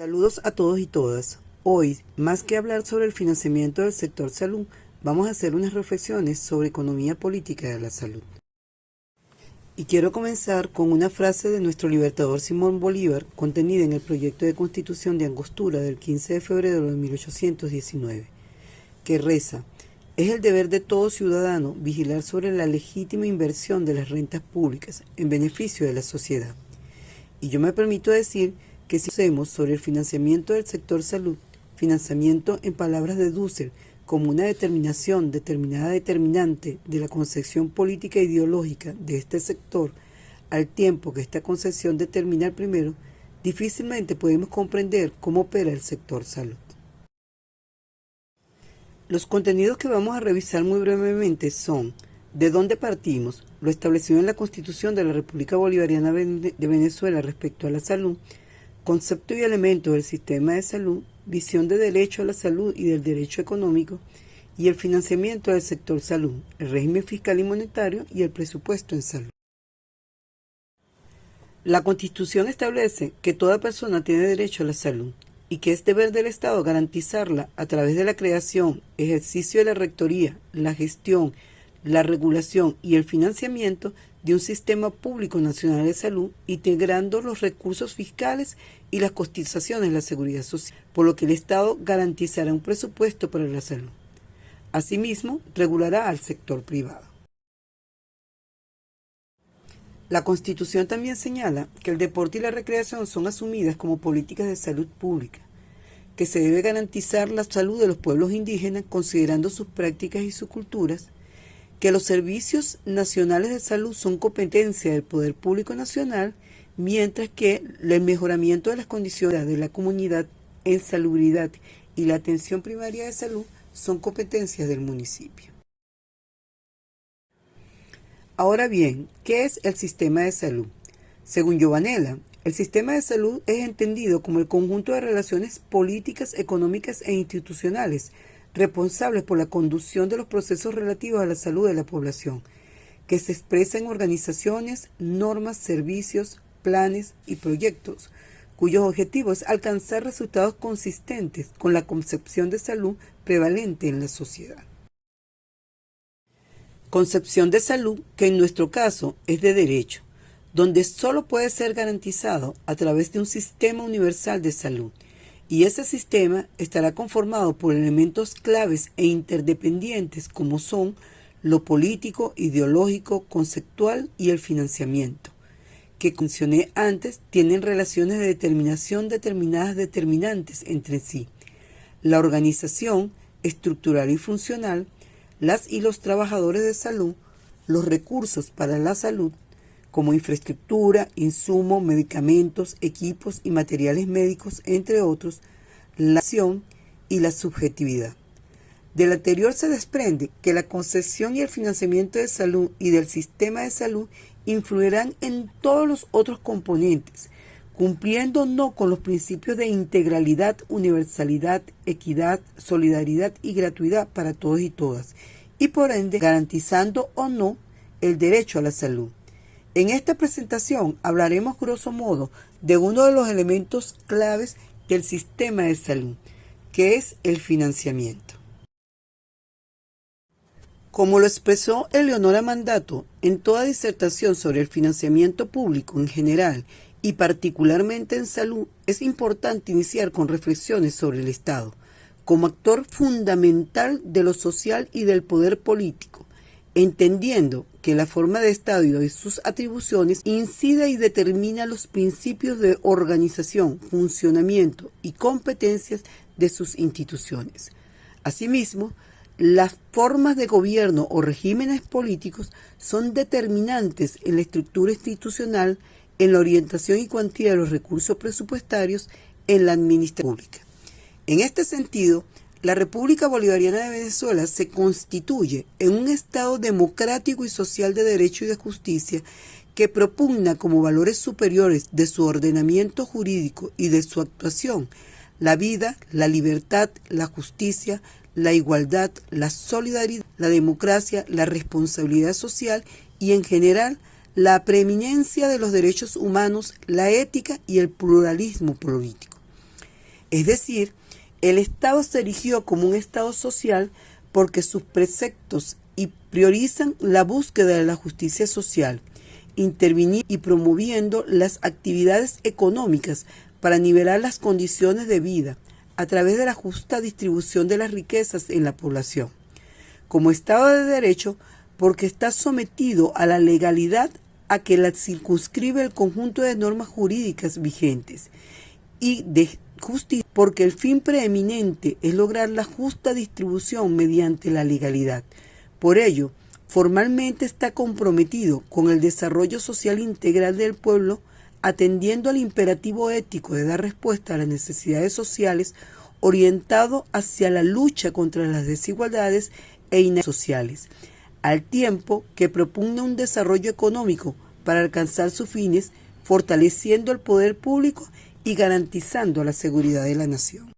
Saludos a todos y todas. Hoy, más que hablar sobre el financiamiento del sector salud, vamos a hacer unas reflexiones sobre economía política de la salud. Y quiero comenzar con una frase de nuestro libertador Simón Bolívar, contenida en el proyecto de Constitución de Angostura del 15 de febrero de 1819, que reza: es el deber de todo ciudadano vigilar sobre la legítima inversión de las rentas públicas en beneficio de la sociedad. Y yo me permito decir que si hacemos sobre el financiamiento del sector salud, financiamiento en palabras de Dussel como una determinante de la concepción política e ideológica de este sector, al tiempo que esta concepción determina el primero, difícilmente podemos comprender cómo opera el sector salud. Los contenidos que vamos a revisar muy brevemente son: ¿de dónde partimos? Lo establecido en la Constitución de la República Bolivariana de Venezuela respecto a la salud, concepto y elementos del sistema de salud, visión de derecho a la salud y del derecho económico, y el financiamiento del sector salud, el régimen fiscal y monetario y el presupuesto en salud. La Constitución establece que toda persona tiene derecho a la salud y que es deber del Estado garantizarla a través de la creación, ejercicio de la rectoría, la gestión, la regulación y el financiamiento de un sistema público nacional de salud, integrando los recursos fiscales y las cotizaciones de la seguridad social, por lo que el Estado garantizará un presupuesto para la salud. Asimismo, regulará al sector privado. La Constitución también señala que el deporte y la recreación son asumidas como políticas de salud pública, que se debe garantizar la salud de los pueblos indígenas considerando sus prácticas y sus culturas, que los servicios nacionales de salud son competencia del Poder Público Nacional, mientras que el mejoramiento de las condiciones de la comunidad en salubridad y la atención primaria de salud son competencias del municipio. Ahora bien, ¿qué es el sistema de salud? Según Giovanella, el sistema de salud es entendido como el conjunto de relaciones políticas, económicas e institucionales responsables por la conducción de los procesos relativos a la salud de la población, que se expresa en organizaciones, normas, servicios, planes y proyectos, cuyos objetivos es alcanzar resultados consistentes con la concepción de salud prevalente en la sociedad. Concepción de salud que en nuestro caso es de derecho, donde solo puede ser garantizado a través de un sistema universal de salud, y ese sistema estará conformado por elementos claves e interdependientes como son lo político, ideológico, conceptual y el financiamiento, que, como mencioné antes, tienen relaciones de determinación determinantes entre sí: la organización estructural y funcional, las y los trabajadores de salud, los recursos para la salud, como infraestructura, insumos, medicamentos, equipos y materiales médicos, entre otros, la acción y la subjetividad. Del anterior se desprende que la concesión y el financiamiento de salud y del sistema de salud influirán en todos los otros componentes, cumpliendo no con los principios de integralidad, universalidad, equidad, solidaridad y gratuidad para todos y todas, y por ende garantizando o no el derecho a la salud. En esta presentación hablaremos grosso modo de uno de los elementos claves del sistema de salud, que es el financiamiento. Como lo expresó Eleonora Mandato en toda disertación sobre el financiamiento público en general y particularmente en salud, es importante iniciar con reflexiones sobre el Estado, como actor fundamental de lo social y del poder político, entendiendo que la forma de Estado y sus atribuciones incide y determina los principios de organización, funcionamiento y competencias de sus instituciones. Asimismo, las formas de gobierno o regímenes políticos son determinantes en la estructura institucional, en la orientación y cuantía de los recursos presupuestarios, en la administración pública. En este sentido, la República Bolivariana de Venezuela se constituye en un Estado democrático y social de derecho y de justicia que propugna como valores superiores de su ordenamiento jurídico y de su actuación la vida, la libertad, la justicia, la igualdad, la solidaridad, la democracia, la responsabilidad social y en general la preeminencia de los derechos humanos, la ética y el pluralismo político. Es decir, el Estado se erigió como un Estado social porque sus preceptos priorizan la búsqueda de la justicia social, interviniendo y promoviendo las actividades económicas para nivelar las condiciones de vida a través de la justa distribución de las riquezas en la población. Como Estado de Derecho, porque está sometido a la legalidad a que la circunscribe el conjunto de normas jurídicas vigentes, y de justicia, porque el fin preeminente es lograr la justa distribución mediante la legalidad. Por ello, formalmente está comprometido con el desarrollo social integral del pueblo, atendiendo al imperativo ético de dar respuesta a las necesidades sociales, orientado hacia la lucha contra las desigualdades e inequidades sociales, al tiempo que propugna un desarrollo económico para alcanzar sus fines, fortaleciendo el poder público y garantizando la seguridad de la nación.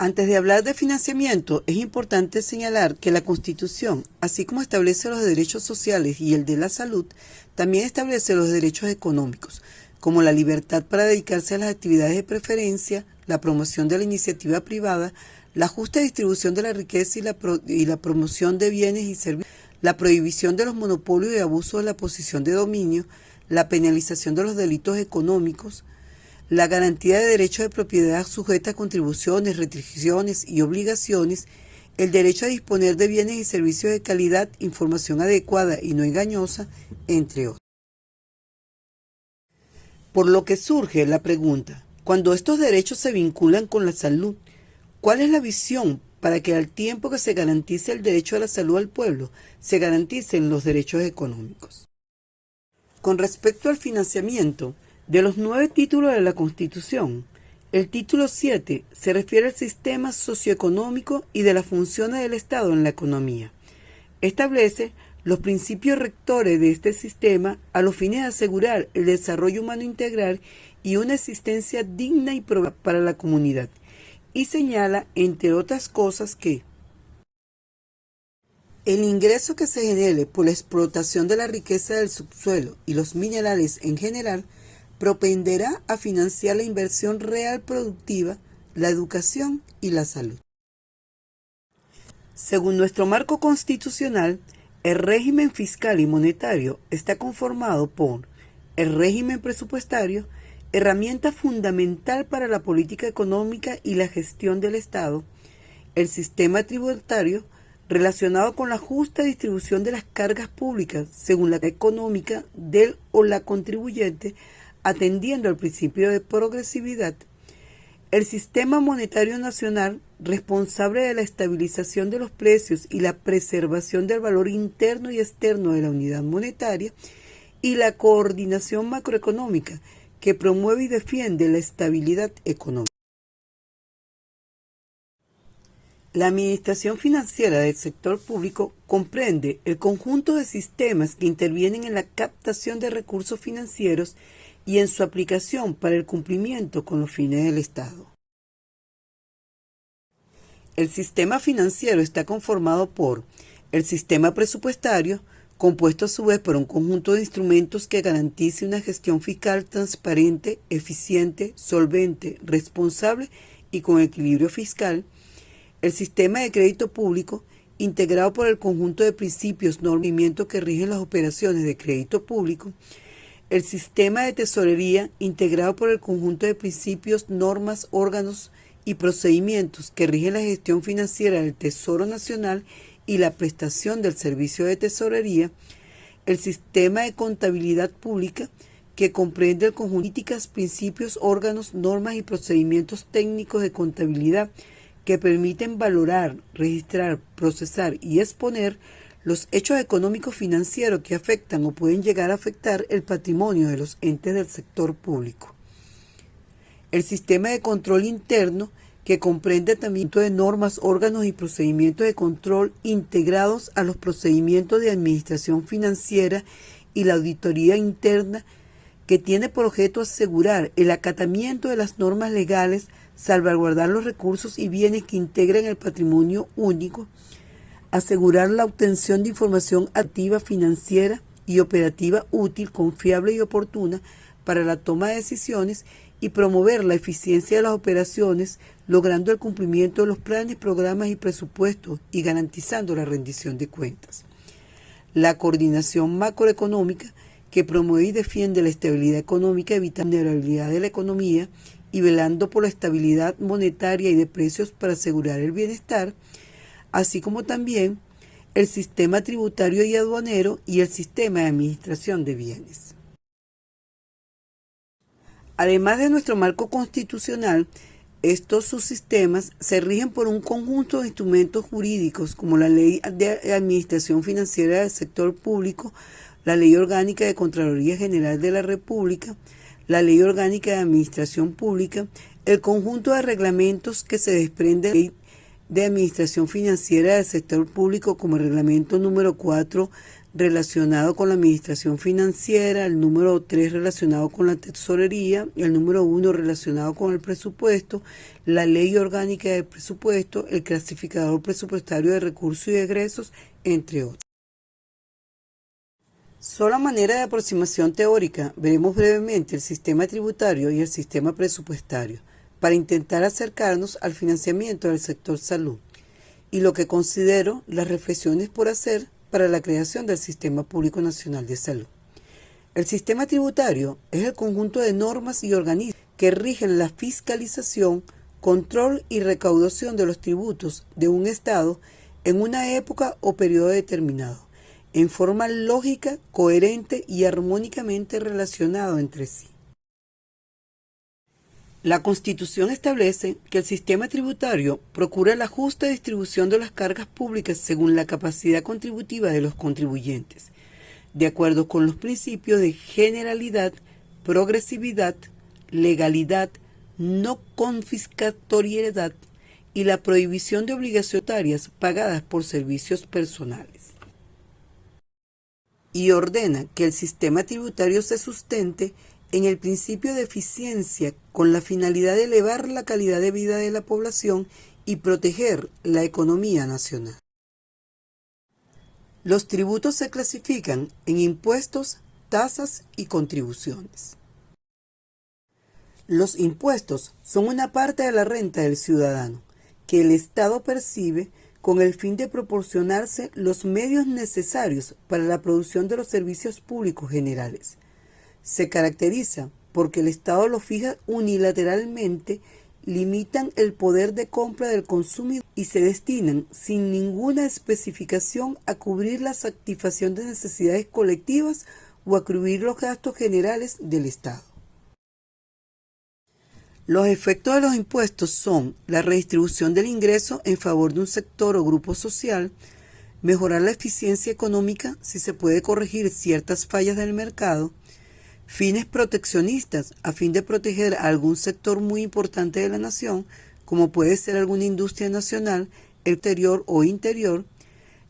Antes de hablar de financiamiento, es importante señalar que la Constitución, así como establece los derechos sociales y el de la salud, también establece los derechos económicos, como la libertad para dedicarse a las actividades de preferencia, la promoción de la iniciativa privada, la justa distribución de la riqueza y la promoción de bienes y servicios, la prohibición de los monopolios y abusos de la posición de dominio, la penalización de los delitos económicos, la garantía de derechos de propiedad sujeta a contribuciones, restricciones y obligaciones, el derecho a disponer de bienes y servicios de calidad, información adecuada y no engañosa, entre otros. Por lo que surge la pregunta, cuando estos derechos se vinculan con la salud, ¿cuál es la visión para que al tiempo que se garantice el derecho a la salud al pueblo, se garanticen los derechos económicos? Con respecto al financiamiento, de los 9 títulos de la Constitución, el título 7 se refiere al sistema socioeconómico y de las funciones del Estado en la economía. Establece los principios rectores de este sistema a los fines de asegurar el desarrollo humano integral y una existencia digna y probada para la comunidad, y señala, entre otras cosas, que el ingreso que se genere por la explotación de la riqueza del subsuelo y los minerales en general propenderá a financiar la inversión real productiva, la educación y la salud. Según nuestro marco constitucional, el régimen fiscal y monetario está conformado por el régimen presupuestario, herramienta fundamental para la política económica y la gestión del Estado, el sistema tributario, relacionado con la justa distribución de las cargas públicas según la económica del o la contribuyente, atendiendo al principio de progresividad, el sistema monetario nacional, responsable de la estabilización de los precios y la preservación del valor interno y externo de la unidad monetaria, y la coordinación macroeconómica, que promueve y defiende la estabilidad económica. La administración financiera del sector público comprende el conjunto de sistemas que intervienen en la captación de recursos financieros y en su aplicación para el cumplimiento con los fines del Estado. El sistema financiero está conformado por el sistema presupuestario, compuesto a su vez por un conjunto de instrumentos que garantice una gestión fiscal transparente, eficiente, solvente, responsable y con equilibrio fiscal. El sistema de crédito público, integrado por el conjunto de principios, normas y movimientos que rigen las operaciones de crédito público. El sistema de tesorería, integrado por el conjunto de principios, normas, órganos y procedimientos que rigen la gestión financiera del Tesoro Nacional y la prestación del servicio de tesorería. El sistema de contabilidad pública, que comprende el conjunto de políticas, principios, órganos, normas y procedimientos técnicos de contabilidad que permiten valorar, registrar, procesar y exponer los hechos económicos financieros que afectan o pueden llegar a afectar el patrimonio de los entes del sector público. El sistema de control interno, que comprende también de normas, órganos y procedimientos de control integrados a los procedimientos de administración financiera y la auditoría interna, que tiene por objeto asegurar el acatamiento de las normas legales, salvaguardar los recursos y bienes que integran el patrimonio único, asegurar la obtención de información activa financiera y operativa útil, confiable y oportuna para la toma de decisiones y promover la eficiencia de las operaciones, logrando el cumplimiento de los planes, programas y presupuestos y garantizando la rendición de cuentas. La coordinación macroeconómica, que promueve y defiende la estabilidad económica, evitando la vulnerabilidad de la economía y velando por la estabilidad monetaria y de precios para asegurar el bienestar, así como también el sistema tributario y aduanero y el sistema de administración de bienes. Además de nuestro marco constitucional, estos subsistemas se rigen por un conjunto de instrumentos jurídicos como la Ley de Administración Financiera del Sector Público, la Ley Orgánica de Contraloría General de la República, la Ley Orgánica de Administración Pública, el conjunto de reglamentos que se desprende de la Ley de Administración Financiera del Sector Público como el reglamento número 4 relacionado con la administración financiera, el número 3 relacionado con la tesorería, el número 1 relacionado con el presupuesto, la ley orgánica de presupuesto, el clasificador presupuestario de recursos y egresos, entre otros. Solo a manera de aproximación teórica, veremos brevemente el sistema tributario y el sistema presupuestario para intentar acercarnos al financiamiento del sector salud y lo que considero las reflexiones por hacer para la creación del Sistema Público Nacional de Salud. El sistema tributario es el conjunto de normas y organismos que rigen la fiscalización, control y recaudación de los tributos de un Estado en una época o periodo determinado, en forma lógica, coherente y armónicamente relacionado entre sí. La Constitución establece que el sistema tributario procura la justa distribución de las cargas públicas según la capacidad contributiva de los contribuyentes, de acuerdo con los principios de generalidad, progresividad, legalidad, no confiscatoriedad y la prohibición de obligaciones pagadas por servicios personales. Y ordena que el sistema tributario se sustente en el principio de eficiencia con la finalidad de elevar la calidad de vida de la población y proteger la economía nacional. Los tributos se clasifican en impuestos, tasas y contribuciones. Los impuestos son una parte de la renta del ciudadano que el Estado percibe con el fin de proporcionarse los medios necesarios para la producción de los servicios públicos generales. Se caracteriza porque el Estado lo fija unilateralmente, limitan el poder de compra del consumidor y se destinan sin ninguna especificación a cubrir la satisfacción de necesidades colectivas o a cubrir los gastos generales del Estado. Los efectos de los impuestos son la redistribución del ingreso en favor de un sector o grupo social, mejorar la eficiencia económica si se puede corregir ciertas fallas del mercado, fines proteccionistas a fin de proteger a algún sector muy importante de la nación, como puede ser alguna industria nacional, exterior o interior,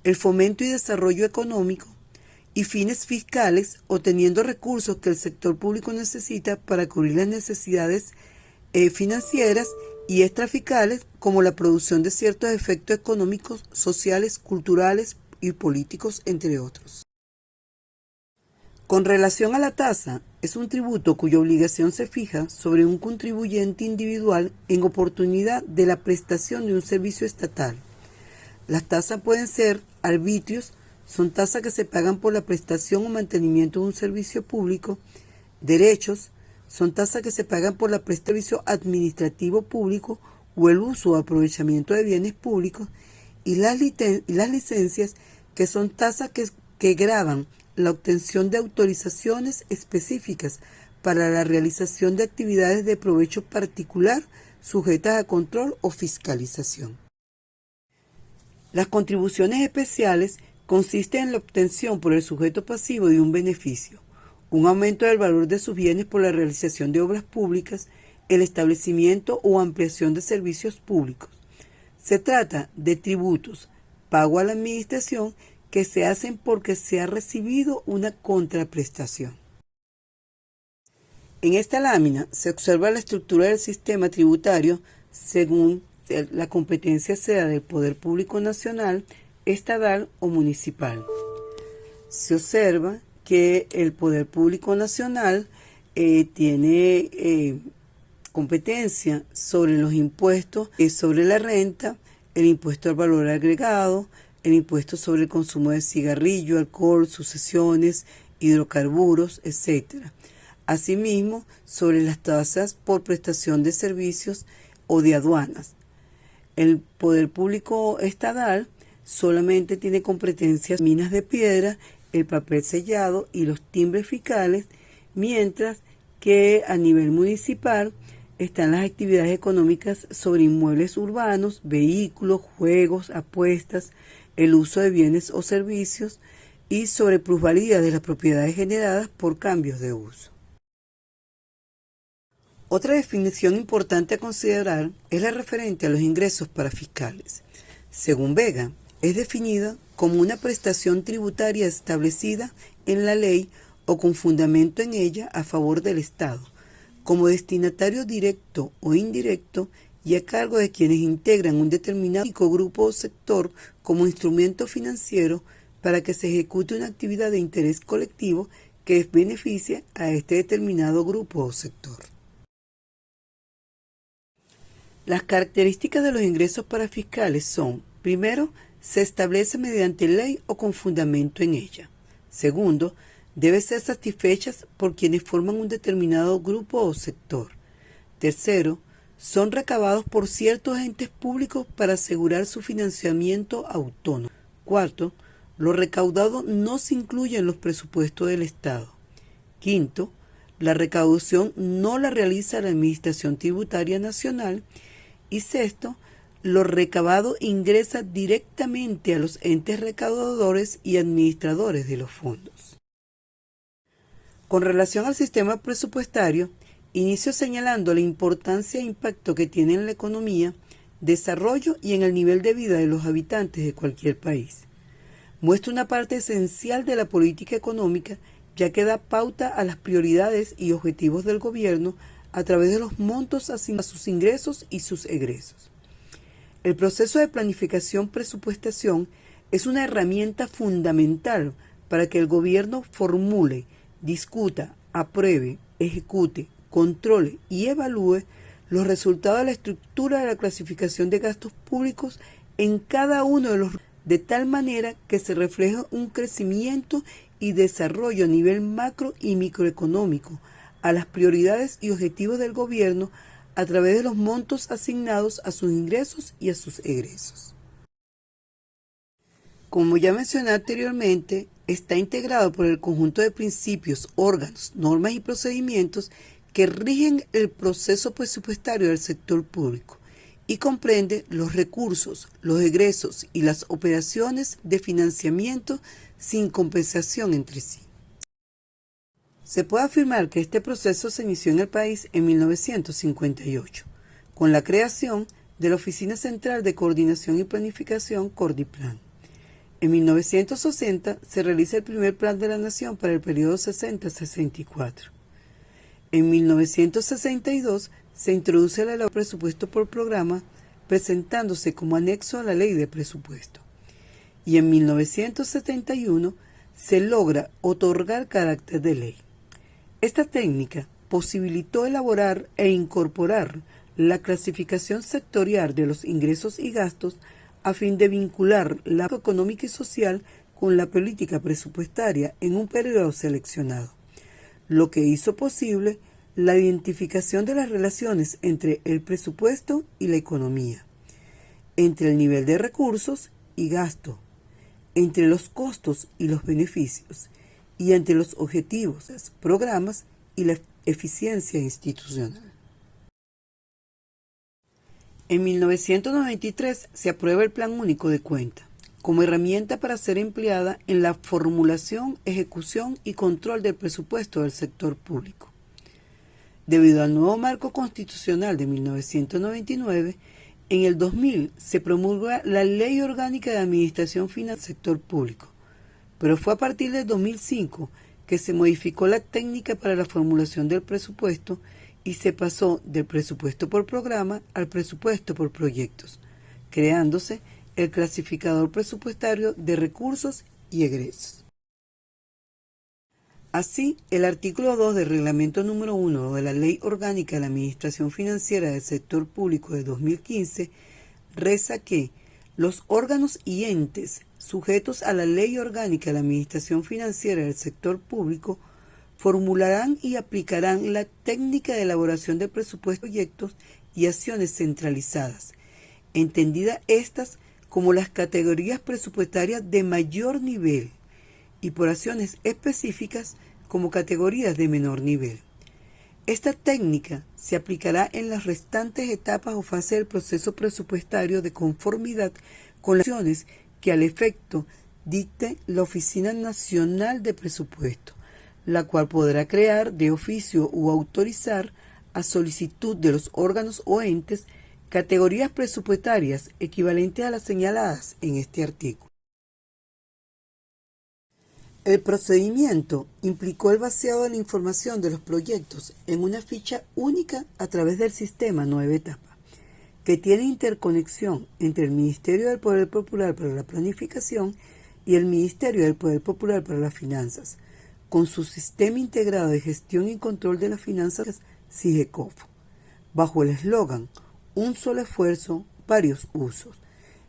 el fomento y desarrollo económico, y fines fiscales obteniendo recursos que el sector público necesita para cubrir las necesidades financieras y extrafiscales, como la producción de ciertos efectos económicos, sociales, culturales y políticos, entre otros. Con relación a la tasa, es un tributo cuya obligación se fija sobre un contribuyente individual en oportunidad de la prestación de un servicio estatal. Las tasas pueden ser arbitrios, son tasas que se pagan por la prestación o mantenimiento de un servicio público, derechos, son tasas que se pagan por la prestación de servicio administrativo público o el uso o aprovechamiento de bienes públicos, y las licencias, que son tasas que gravan la obtención de autorizaciones específicas para la realización de actividades de provecho particular sujetas a control o fiscalización. Las contribuciones especiales consisten en la obtención por el sujeto pasivo de un beneficio, un aumento del valor de sus bienes por la realización de obras públicas, el establecimiento o ampliación de servicios públicos. Se trata de tributos, pago a la administración, que se hacen porque se ha recibido una contraprestación. En esta lámina se observa la estructura del sistema tributario según la competencia sea del Poder Público Nacional, estatal o municipal. Se observa que el Poder Público Nacional tiene competencia sobre los impuestos sobre la renta, el impuesto al valor agregado, el impuesto sobre el consumo de cigarrillo, alcohol, sucesiones, hidrocarburos, etc. Asimismo, sobre las tasas por prestación de servicios o de aduanas. El poder público estatal solamente tiene competencias minas de piedra, el papel sellado y los timbres fiscales, mientras que a nivel municipal están las actividades económicas sobre inmuebles urbanos, vehículos, juegos, apuestas, el uso de bienes o servicios y sobre plusvalía de las propiedades generadas por cambios de uso. Otra definición importante a considerar es la referente a los ingresos parafiscales. Según Vega, es definida como una prestación tributaria establecida en la ley o con fundamento en ella a favor del Estado, como destinatario directo o indirecto y a cargo de quienes integran un determinado grupo o sector como instrumento financiero para que se ejecute una actividad de interés colectivo que beneficie a este determinado grupo o sector. Las características de los ingresos parafiscales son: primero, se establece mediante ley o con fundamento en ella. Segundo, debe ser satisfechas por quienes forman un determinado grupo o sector. Tercero, son recabados por ciertos entes públicos para asegurar su financiamiento autónomo. Cuarto, lo recaudado no se incluye en los presupuestos del Estado. Quinto, la recaudación no la realiza la Administración Tributaria Nacional. Y sexto, lo recabado ingresa directamente a los entes recaudadores y administradores de los fondos. Con relación al sistema presupuestario, inicio señalando la importancia e impacto que tiene en la economía, desarrollo y en el nivel de vida de los habitantes de cualquier país. Muestra una parte esencial de la política económica, ya que da pauta a las prioridades y objetivos del gobierno a través de los montos asignados a sus ingresos y sus egresos. El proceso de planificación-presupuestación es una herramienta fundamental para que el gobierno formule, discuta, apruebe, ejecute, controle y evalúe los resultados de la estructura de la clasificación de gastos públicos en cada uno de tal manera que se refleje un crecimiento y desarrollo a nivel macro y microeconómico a las prioridades y objetivos del gobierno a través de los montos asignados a sus ingresos y a sus egresos. Como ya mencioné anteriormente, está integrado por el conjunto de principios, órganos, normas y procedimientos que rigen el proceso presupuestario del sector público y comprende los recursos, los egresos y las operaciones de financiamiento sin compensación entre sí. Se puede afirmar que este proceso se inició en el país en 1958, con la creación de la Oficina Central de Coordinación y Planificación, Cordiplan. En 1960 se realiza el primer Plan de la Nación para el periodo 60-64. En 1962 se introduce la ley de presupuesto por programa, presentándose como anexo a la ley de presupuesto. Y en 1971 se logra otorgar carácter de ley. Esta técnica posibilitó elaborar e incorporar la clasificación sectorial de los ingresos y gastos a fin de vincular la económica y social con la política presupuestaria en un periodo seleccionado, lo que hizo posible la identificación de las relaciones entre el presupuesto y la economía, entre el nivel de recursos y gasto, entre los costos y los beneficios, y entre los objetivos, los programas y la eficiencia institucional. En 1993 se aprueba el Plan Único de Cuenta, como herramienta para ser empleada en la formulación, ejecución y control del presupuesto del sector público. Debido al nuevo marco constitucional de 1999, en el 2000 se promulga la Ley Orgánica de Administración Financiera del Sector Público, pero fue a partir del 2005 que se modificó la técnica para la formulación del presupuesto y se pasó del presupuesto por programa al presupuesto por proyectos, creándose el clasificador presupuestario de recursos y egresos. Así, el artículo 2 del Reglamento número 1 de la Ley Orgánica de la Administración Financiera del Sector Público de 2015 reza que los órganos y entes sujetos a la Ley Orgánica de la Administración Financiera del Sector Público formularán y aplicarán la técnica de elaboración de presupuestos, proyectos y acciones centralizadas, entendidas estas como las categorías presupuestarias de mayor nivel y por acciones específicas como categorías de menor nivel. Esta técnica se aplicará en las restantes etapas o fases del proceso presupuestario de conformidad con las acciones que al efecto dicte la Oficina Nacional de Presupuesto, la cual podrá crear de oficio o autorizar a solicitud de los órganos o entes categorías presupuestarias equivalentes a las señaladas en este artículo. El procedimiento implicó el vaciado de la información de los proyectos en una ficha única a través del sistema 9 etapas, que tiene interconexión entre el Ministerio del Poder Popular para la Planificación y el Ministerio del Poder Popular para las Finanzas, con su Sistema Integrado de Gestión y Control de las Finanzas, SIGECOF, bajo el eslogan "Un solo esfuerzo, varios usos",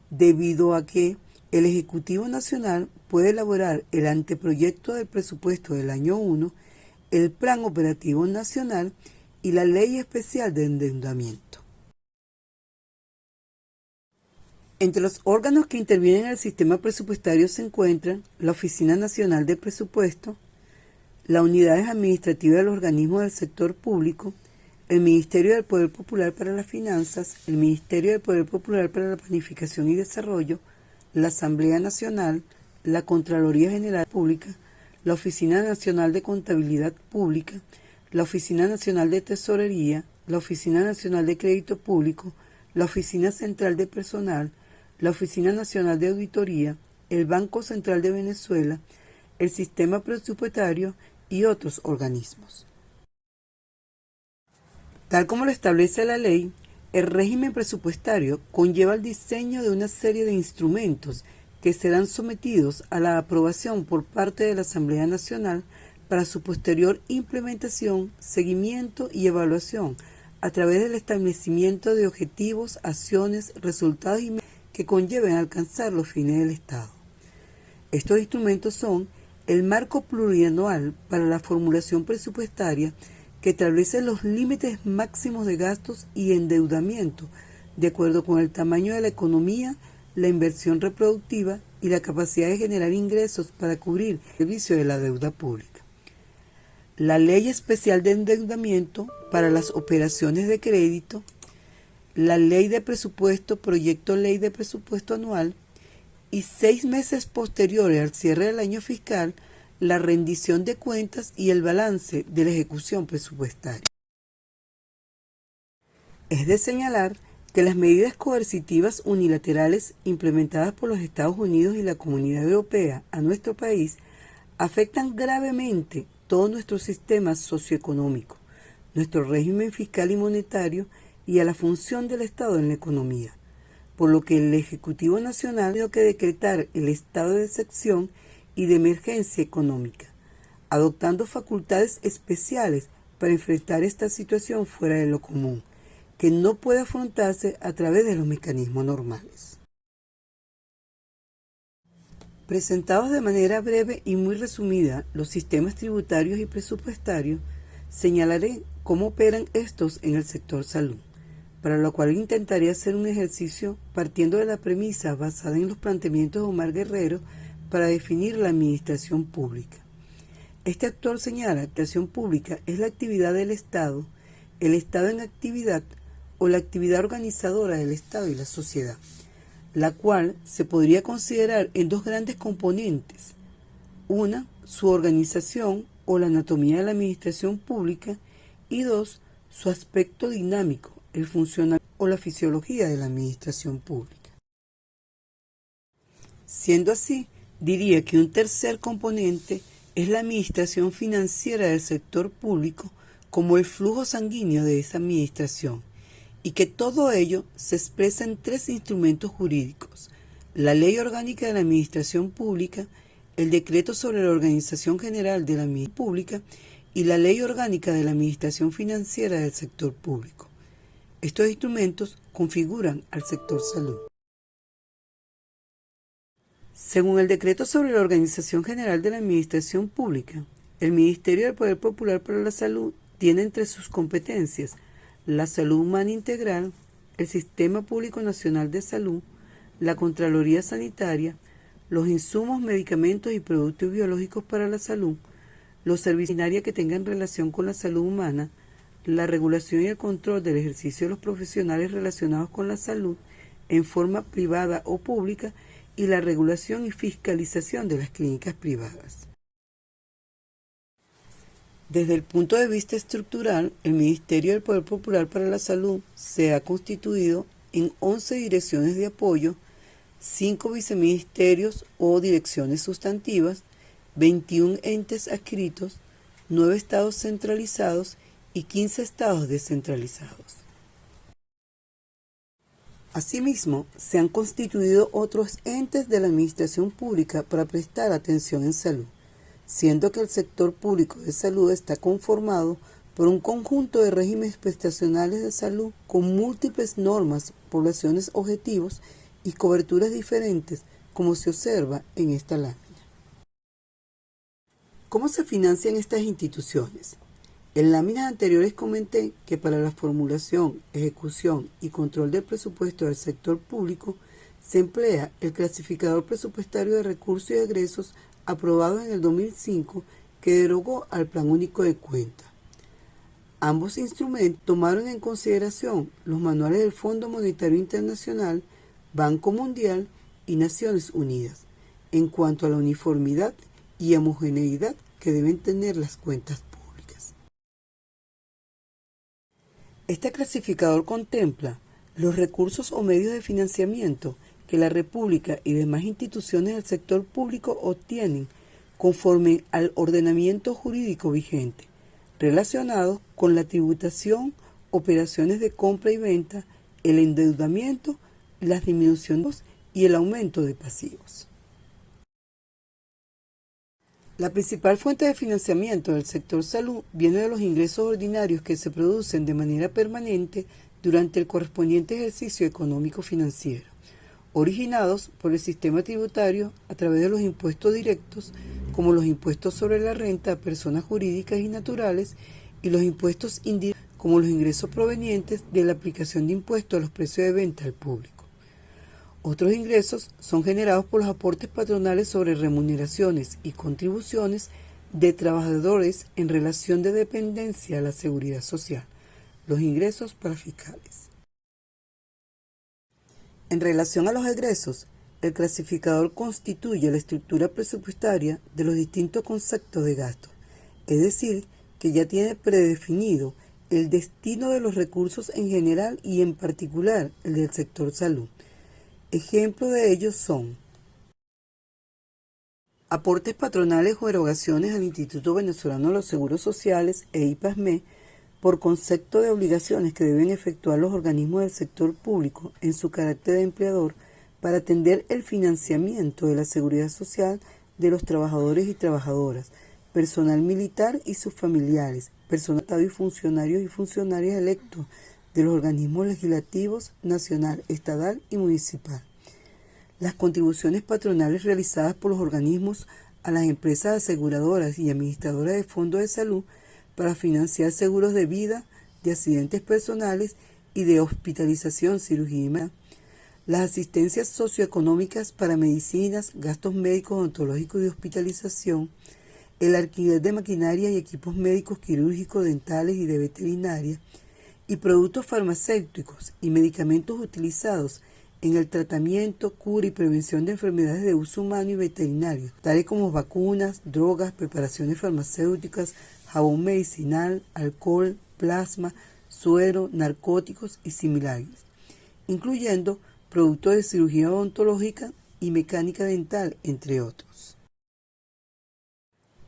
debido a que el Ejecutivo Nacional puede elaborar el anteproyecto del presupuesto del año 1, el Plan Operativo Nacional y la Ley Especial de Endeudamiento. Entre los órganos que intervienen en el sistema presupuestario se encuentran la Oficina Nacional de Presupuesto, las unidades administrativas de los organismos del sector público, el Ministerio del Poder Popular para las Finanzas, el Ministerio del Poder Popular para la Planificación y Desarrollo, la Asamblea Nacional, la Contraloría General Pública, la Oficina Nacional de Contabilidad Pública, la Oficina Nacional de Tesorería, la Oficina Nacional de Crédito Público, la Oficina Central de Personal, la Oficina Nacional de Auditoría, el Banco Central de Venezuela, el Sistema Presupuestario y otros organismos. Tal como lo establece la ley, el régimen presupuestario conlleva el diseño de una serie de instrumentos que serán sometidos a la aprobación por parte de la Asamblea Nacional para su posterior implementación, seguimiento y evaluación a través del establecimiento de objetivos, acciones, resultados y metas que conlleven a alcanzar los fines del Estado. Estos instrumentos son el marco plurianual para la formulación presupuestaria, que establece los límites máximos de gastos y endeudamiento de acuerdo con el tamaño de la economía, la inversión reproductiva y la capacidad de generar ingresos para cubrir el servicio de la deuda pública. La Ley Especial de Endeudamiento para las operaciones de crédito, la Ley de Presupuesto, Proyecto Ley de Presupuesto Anual y 6 meses posteriores al cierre del año fiscal, la rendición de cuentas y el balance de la ejecución presupuestaria. Es de señalar que las medidas coercitivas unilaterales implementadas por los Estados Unidos y la Comunidad Europea a nuestro país afectan gravemente todo nuestro sistema socioeconómico, nuestro régimen fiscal y monetario y a la función del Estado en la economía, por lo que el Ejecutivo Nacional tuvo que decretar el estado de excepción y de emergencia económica, adoptando facultades especiales para enfrentar esta situación fuera de lo común, que no puede afrontarse a través de los mecanismos normales. Presentados de manera breve y muy resumida los sistemas tributarios y presupuestarios, señalaré cómo operan estos en el sector salud, para lo cual intentaré hacer un ejercicio partiendo de la premisa basada en los planteamientos de Omar Guerrero para definir la administración pública. Este autor señala que la administración pública es la actividad del Estado, el Estado en actividad o la actividad organizadora del Estado y la sociedad, la cual se podría considerar en dos grandes componentes. Una, su organización o la anatomía de la administración pública, y dos, su aspecto dinámico, el funcionamiento o la fisiología de la administración pública. Siendo así, diría que un tercer componente es la administración financiera del sector público como el flujo sanguíneo de esa administración, y que todo ello se expresa en 3 instrumentos jurídicos: la Ley Orgánica de la Administración Pública, el Decreto sobre la Organización General de la Administración Pública y la Ley Orgánica de la Administración Financiera del Sector Público. Estos instrumentos configuran al sector salud. Según el Decreto sobre la Organización General de la Administración Pública, el Ministerio del Poder Popular para la Salud tiene entre sus competencias la salud humana integral, el Sistema Público Nacional de Salud, la Contraloría Sanitaria, los insumos, medicamentos y productos biológicos para la salud, los servicios que tengan relación con la salud humana, la regulación y el control del ejercicio de los profesionales relacionados con la salud en forma privada o pública y la regulación y fiscalización de las clínicas privadas. Desde el punto de vista estructural, el Ministerio del Poder Popular para la Salud se ha constituido en 11 direcciones de apoyo, 5 viceministerios o direcciones sustantivas, 21 entes adscritos, 9 estados centralizados y 15 estados descentralizados. Asimismo, se han constituido otros entes de la administración pública para prestar atención en salud, siendo que el sector público de salud está conformado por un conjunto de regímenes prestacionales de salud con múltiples normas, poblaciones objetivos y coberturas diferentes, como se observa en esta lámina. ¿Cómo se financian estas instituciones? En láminas anteriores comenté que para la formulación, ejecución y control del presupuesto del sector público se emplea el clasificador presupuestario de recursos y egresos aprobado en el 2005 que derogó al Plan Único de Cuentas. Ambos instrumentos tomaron en consideración los manuales del Fondo Monetario Internacional, Banco Mundial y Naciones Unidas en cuanto a la uniformidad y homogeneidad que deben tener las cuentas públicas. Este clasificador contempla los recursos o medios de financiamiento que la República y demás instituciones del sector público obtienen conforme al ordenamiento jurídico vigente, relacionados con la tributación, operaciones de compra y venta, el endeudamiento, las disminuciones y el aumento de pasivos. La principal fuente de financiamiento del sector salud viene de los ingresos ordinarios que se producen de manera permanente durante el correspondiente ejercicio económico-financiero, originados por el sistema tributario a través de los impuestos directos, como los impuestos sobre la renta a personas jurídicas y naturales, y los impuestos indirectos, como los ingresos provenientes de la aplicación de impuestos a los precios de venta al público. Otros ingresos son generados por los aportes patronales sobre remuneraciones y contribuciones de trabajadores en relación de dependencia a la seguridad social, los ingresos para fiscales. En relación a los egresos, el clasificador constituye la estructura presupuestaria de los distintos conceptos de gasto, es decir, que ya tiene predefinido el destino de los recursos en general y en particular el del sector salud. Ejemplos de ellos son aportes patronales o erogaciones al Instituto Venezolano de los Seguros Sociales e IPASME por concepto de obligaciones que deben efectuar los organismos del sector público en su carácter de empleador para atender el financiamiento de la seguridad social de los trabajadores y trabajadoras, personal militar y sus familiares, personal y funcionarios electos de los organismos legislativos nacional, estatal y municipal. Las contribuciones patronales realizadas por los organismos a las empresas aseguradoras y administradoras de fondos de salud para financiar seguros de vida, de accidentes personales y de hospitalización, cirugía y más. Las asistencias socioeconómicas para medicinas, gastos médicos, odontológicos y de hospitalización, el alquiler de maquinaria y equipos médicos, quirúrgicos, dentales y de veterinaria, y productos farmacéuticos y medicamentos utilizados en el tratamiento, cura y prevención de enfermedades de uso humano y veterinario, tales como vacunas, drogas, preparaciones farmacéuticas, jabón medicinal, alcohol, plasma, suero, narcóticos y similares, incluyendo productos de cirugía odontológica y mecánica dental, entre otros.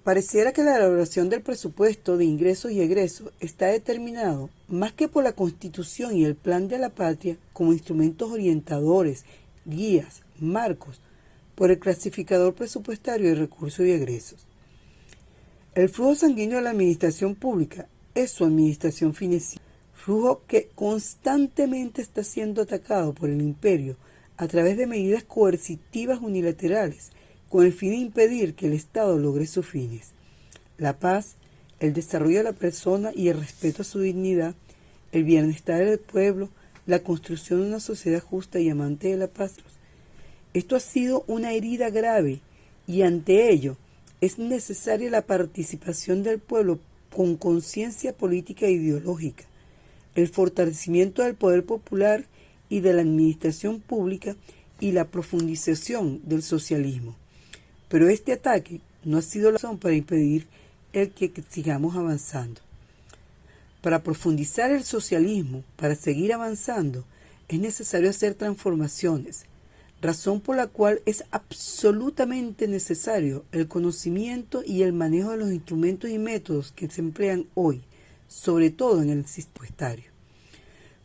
Pareciera que la elaboración del presupuesto de ingresos y egresos está determinado más que por la Constitución y el Plan de la Patria como instrumentos orientadores, guías, marcos, por el clasificador presupuestario de recursos y egresos. El flujo sanguíneo de la administración pública es su administración financiera, flujo que constantemente está siendo atacado por el imperio a través de medidas coercitivas unilaterales con el fin de impedir que el Estado logre sus fines: la paz, el desarrollo de la persona y el respeto a su dignidad, el bienestar del pueblo, la construcción de una sociedad justa y amante de la paz. Esto ha sido una herida grave y ante ello es necesaria la participación del pueblo con conciencia política e ideológica, el fortalecimiento del poder popular y de la administración pública y la profundización del socialismo. Pero este ataque no ha sido la razón para impedir el que sigamos avanzando. Para profundizar el socialismo, para seguir avanzando, es necesario hacer transformaciones, razón por la cual es absolutamente necesario el conocimiento y el manejo de los instrumentos y métodos que se emplean hoy, sobre todo en el sistema presupuestario.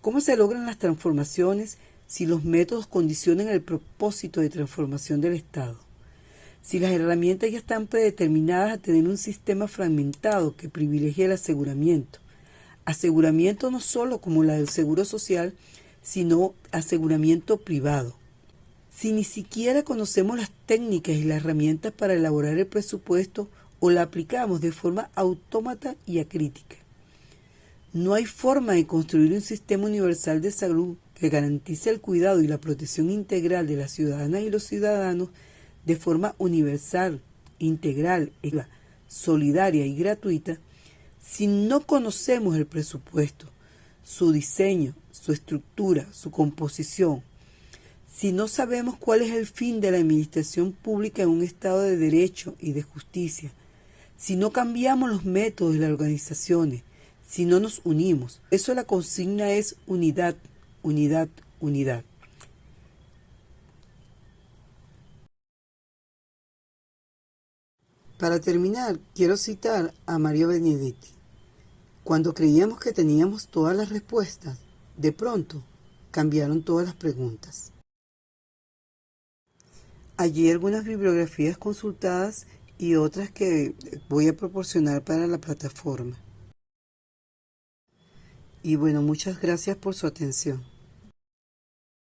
¿Cómo se logran las transformaciones si los métodos condicionan el propósito de transformación del Estado? Si las herramientas ya están predeterminadas a tener un sistema fragmentado que privilegia el aseguramiento no solo como la del Seguro Social, sino aseguramiento privado. Si ni siquiera conocemos las técnicas y las herramientas para elaborar el presupuesto o la aplicamos de forma autómata y acrítica, no hay forma de construir un sistema universal de salud que garantice el cuidado y la protección integral de las ciudadanas y los ciudadanos de forma universal, integral, solidaria y gratuita, si no conocemos el presupuesto, su diseño, su estructura, su composición, si no sabemos cuál es el fin de la administración pública en un Estado de derecho y de justicia, si no cambiamos los métodos y las organizaciones, si no nos unimos. Eso, la consigna es unidad, unidad, unidad. Para terminar, quiero citar a Mario Benedetti. Cuando creíamos que teníamos todas las respuestas, de pronto cambiaron todas las preguntas. Allí algunas bibliografías consultadas y otras que voy a proporcionar para la plataforma. Y bueno, muchas gracias por su atención.